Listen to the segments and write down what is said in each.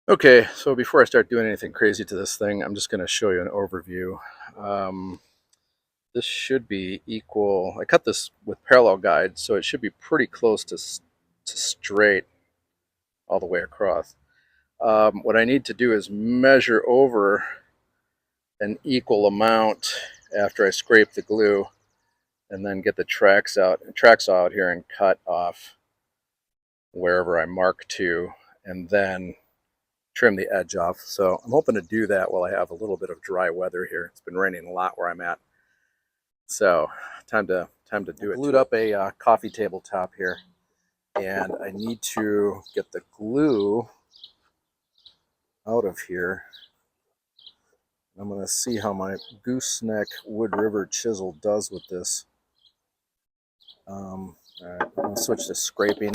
Okay, so before I start doing anything crazy to this thing, I'm just going to show you an overview. Um, this should be equal. I cut this with parallel guide, so it should be pretty close to straight all the way across. What I need to do is measure over an equal amount after I scrape the glue, and then get the tracks out here and cut off wherever I mark to, and then trim the edge off. So I'm hoping to do that while I have a little bit of dry weather here. It's been raining a lot where I'm at. So time to do it. I glued up a coffee tabletop here, and I need to get the glue out of here. I'm going to see how my gooseneck Wood River chisel does with this. All right, I'm going to switch to scraping.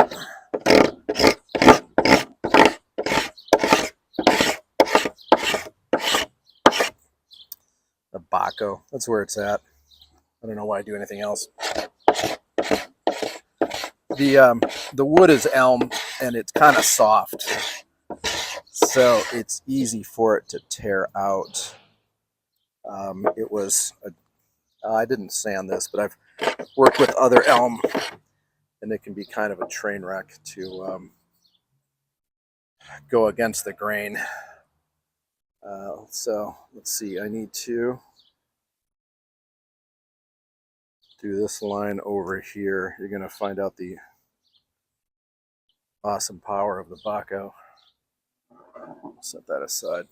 The Baco, that's where it's at. I don't know why I do anything else. The wood is elm, and it's kind of soft, so it's easy for it to tear out. I didn't sand this, but I've worked with other elm, and it can be kind of a train wreck to go against the grain. So let's see, I need to do this line over here. You're going to find out the awesome power of the Baco. Set that aside.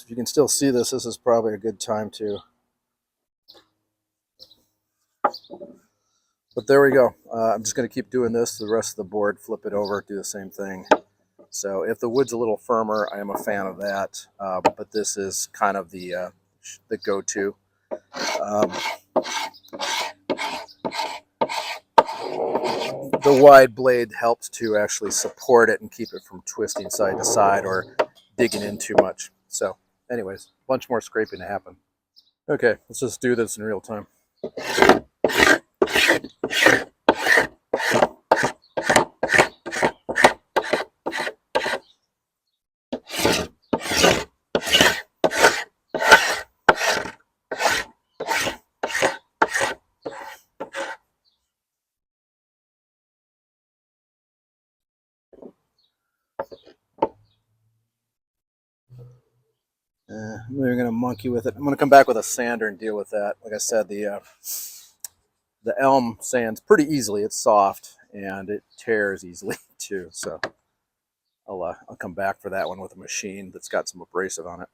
If you can still see this, this is probably a good time to. But there we go. I'm just going to keep doing this the rest of the board, flip it over, do the same thing. So if the wood's a little firmer, I am a fan of that. But this is kind of the go-to. The wide blade helps to actually support it and keep it from twisting side to side or digging in too much. So anyways, a bunch more scraping to happen. Okay, let's just do this in real time. We're going to monkey with it. I'm going to come back with a sander and deal with that. Like I said, the elm sands pretty easily. It's soft and it tears easily too. So I'll come back for that one with a machine that's got some abrasive on it.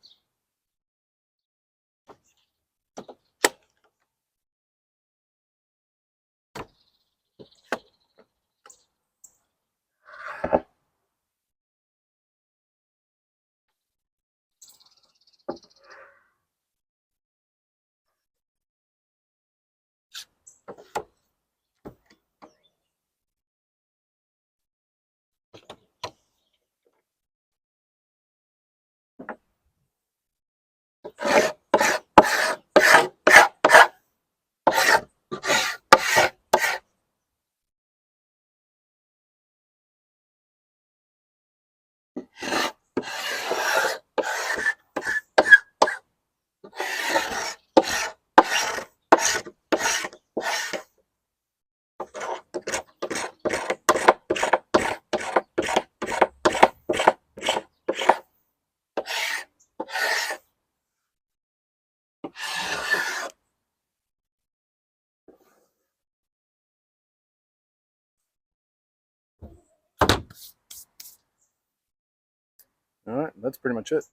All right, that's pretty much it.